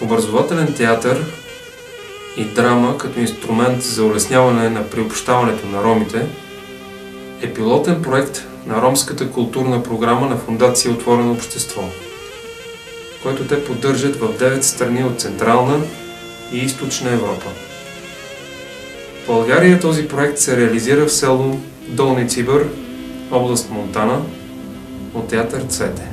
Образователен театър и драма като инструмент за улесняване на приобщаването на ромите е пилотен проект на ромската културна програма на Фондация Отворено общество, който те поддържат в 9 страни от Централна и Източна Европа. В България този проект се реализира в село Долни Цибър, област Монтана, от театър Цвете.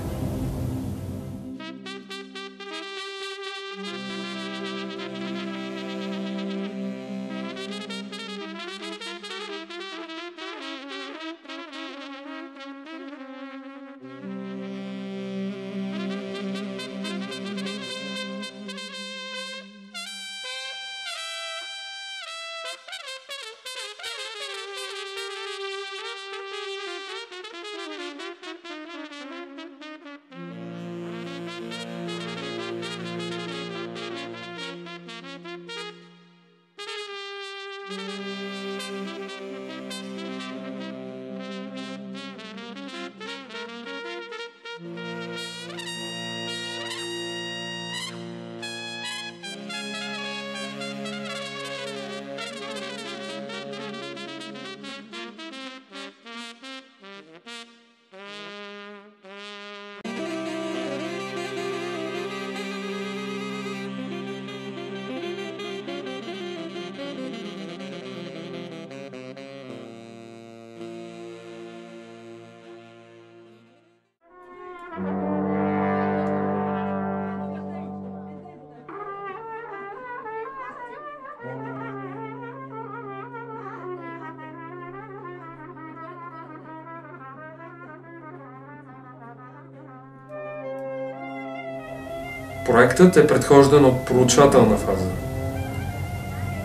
Проектът е предхождан от проучвателна фаза.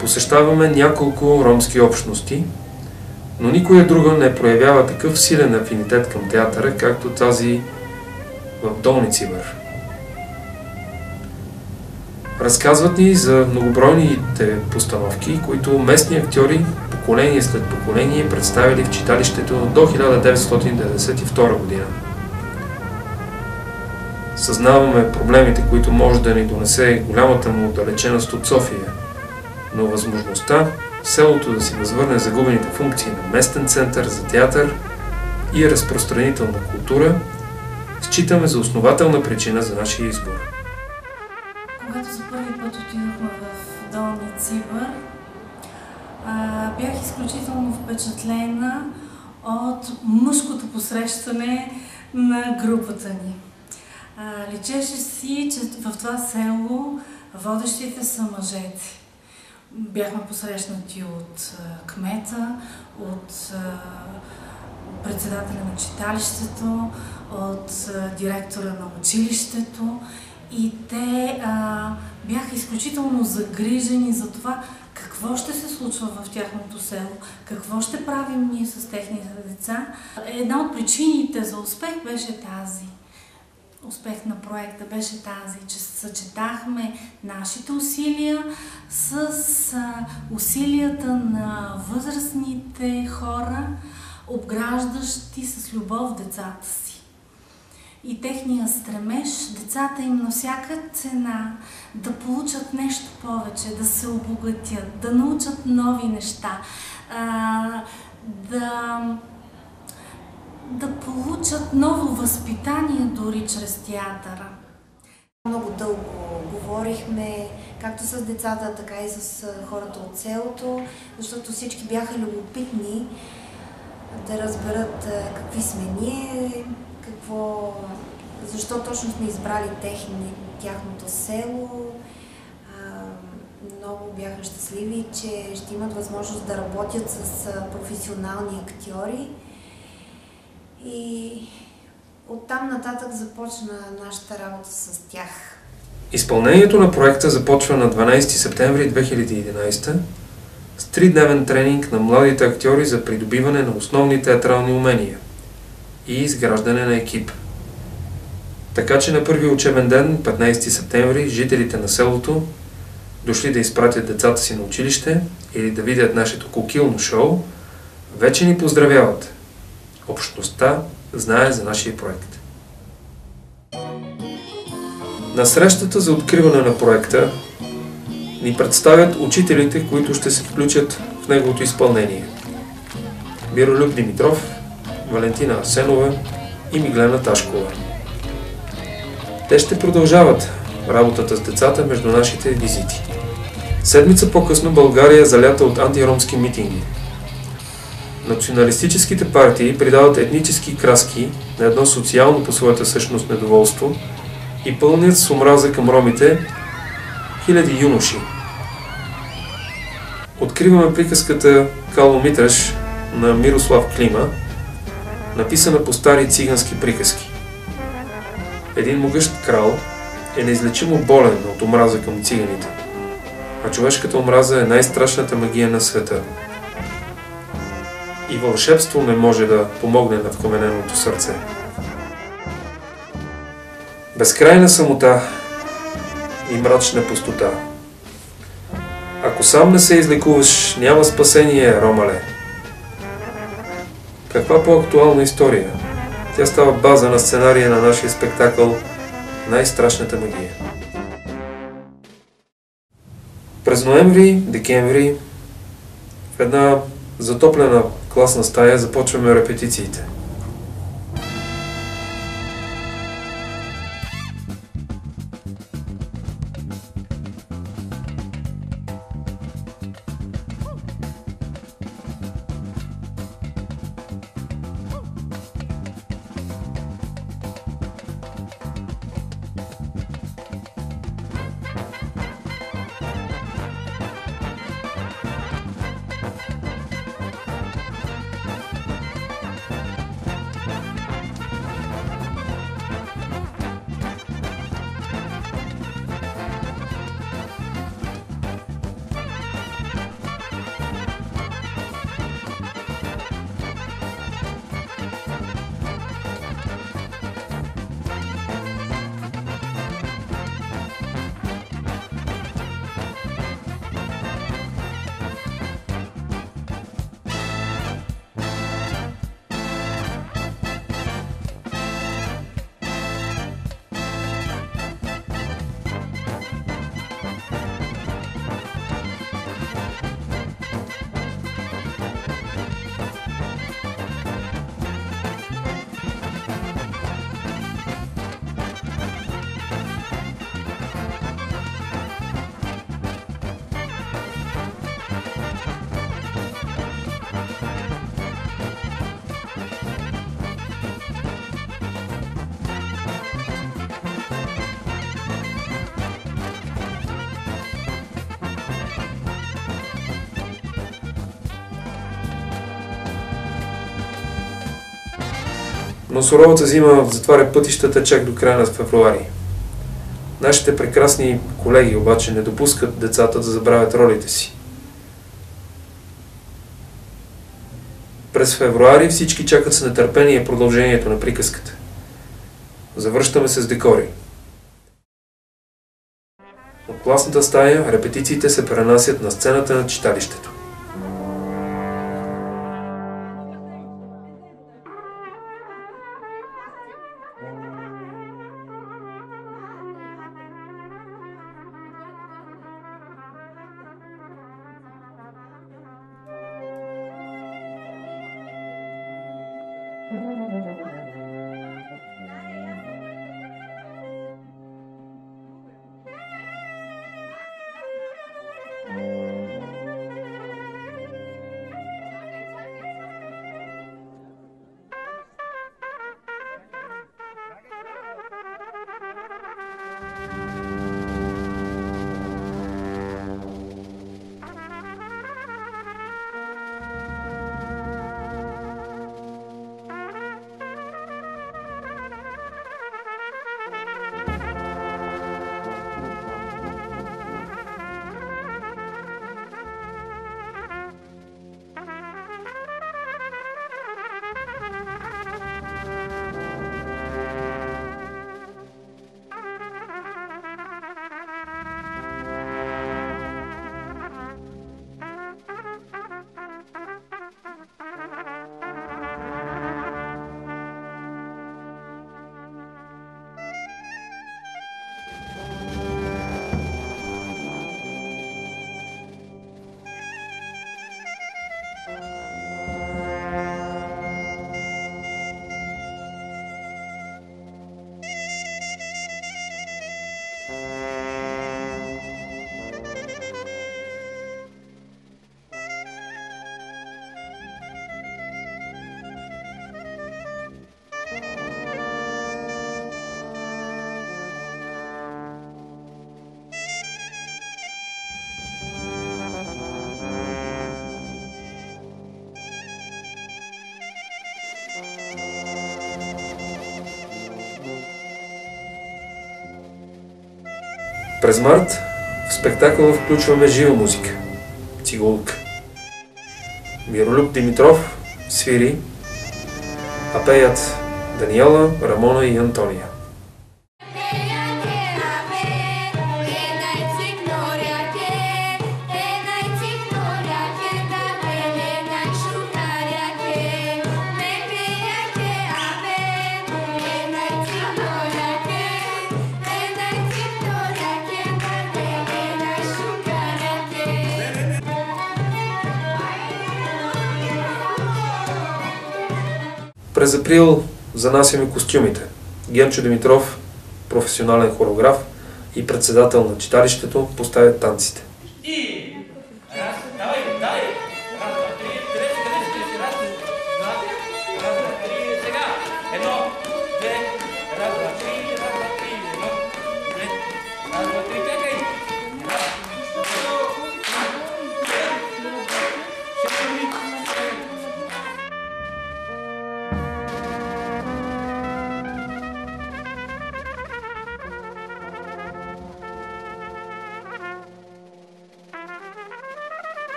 Посещаваме няколко ромски общности, но никоя друга не проявява такъв силен афинитет към театъра, както тази в Долни Цибър. Разказват ни за многобройните постановки, които местни актьори поколение след поколение представили в читалището до 1992 година. Съзнаваме проблемите, които може да ни донесе голямата му отдалеченост от София, но възможността селото да си възвърне загубените функции на местен център за театър и разпространителна култура считаме за основателна причина за нашия избор. Когато за първи път отидохме в Долни Цибър, бях изключително впечатлена от мъжкото посрещане на групата ни. Личеше си, че в това село водещите са мъжете. Бяхме посрещнати от кмета, от председателя на читалището, от директора на училището и те бяха изключително загрижени за това какво ще се случва в тяхното село, какво ще правим ние с техните деца. Една от причините за успех беше тази. Успех на проекта беше тази, че съчетахме нашите усилия с усилията на възрастните хора, обграждащи с любов децата си. И техния стремеж, децата им на всяка цена да получат нещо повече, да се обогатят, да научат нови неща, да получат ново възпитание дори чрез театъра. Много дълго говорихме, както с децата, така и с хората от селото, защото всички бяха любопитни да разберат какви сме ние, защо точно сме избрали тяхното село. Много бяха щастливи, че ще имат възможност да работят с професионални актьори. И оттам нататък започна нашата работа с тях. Изпълнението на проекта започва на 12 септември 2011 с 3-дневен тренинг на младите актьори за придобиване на основни театрални умения и изграждане на екип. Така че на първи учебен ден, 15 септември, жителите на селото, дошли да изпратят децата си на училище или да видят нашето кукилно шоу, вече ни поздравяват. Общността знае за нашия проект. На срещата за откриване на проекта ни представят учителите, които ще се включат в неговото изпълнение. Миролюб Димитров, Валентина Асенова и Миглена Ташкова. Те ще продължават работата с децата между нашите визити. Седмица по-късно България е залята от антиромски митинги. Националистическите партии придават етнически краски на едно социално по своята същност недоволство и пълнят с омраза към ромите хиляди юноши. Откриваме приказката Кало Митраш на Мирослав Клима, написана по стари цигански приказки. Един могъщ крал е неизлечимо болен от омраза към циганите, а човешката омраза е най-страшната магия на света. И вълшебство не може да помогне на вкамененото сърце. Безкрайна самота и мрачна пустота. Ако сам не се излекуваш, няма спасение, Ромале. Каква по-актуална история? Тя става база на сценария на нашия спектакъл Най-страшната магия. През ноември-декември в една затоплена класна стая започваме репетициите. Но суровата зима затваря пътищата чак до края на февруари. Нашите прекрасни колеги обаче не допускат децата да забравят ролите си. През февруари всички чакат с нетърпение продължението на приказката. Завръщаме се с декори. От класната стая репетициите се пренасят на сцената на читалището. През март в спектакъла включваме жива музика – цигулка. Миролюб Димитров свири, а пеят Даниела, Рамона и Антония. През април занасяме костюмите. Генчо Димитров, професионален хореограф и председател на читалището, поставят танците.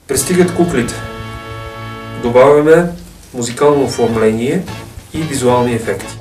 Пристигат куклите. Добавяме музикално оформление и визуални ефекти.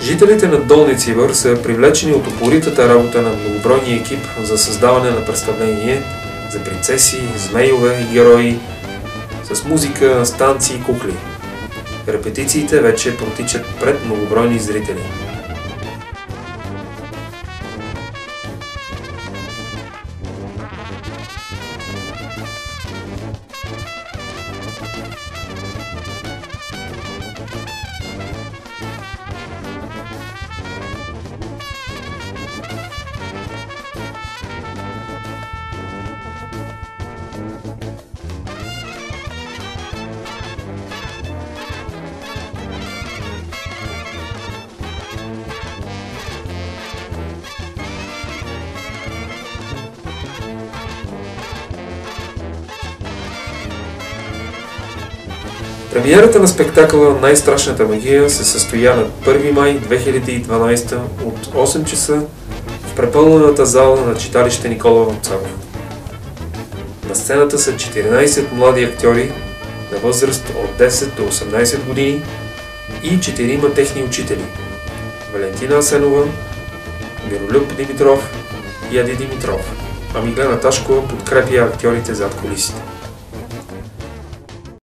Жителите на Долни Цибър са привлечени от упоритата работа на многобройния екип за създаване на представление за принцеси, змейове и герои с музика, станции и кукли. Репетициите вече протичат пред многобройни зрители. Премиерата на спектакъла "Най-страшната магия" се състоя на 1 май 2012 от 8 часа в препълнената зала на читалище Никола Вапцаров. На сцената са 14 млади актьори на възраст от 10 до 18 години и 4 техни учители – Валентина Асенова, Миролюб Димитров и Ади Димитров, а Миглена Ташкова подкрепя актьорите зад кулисите.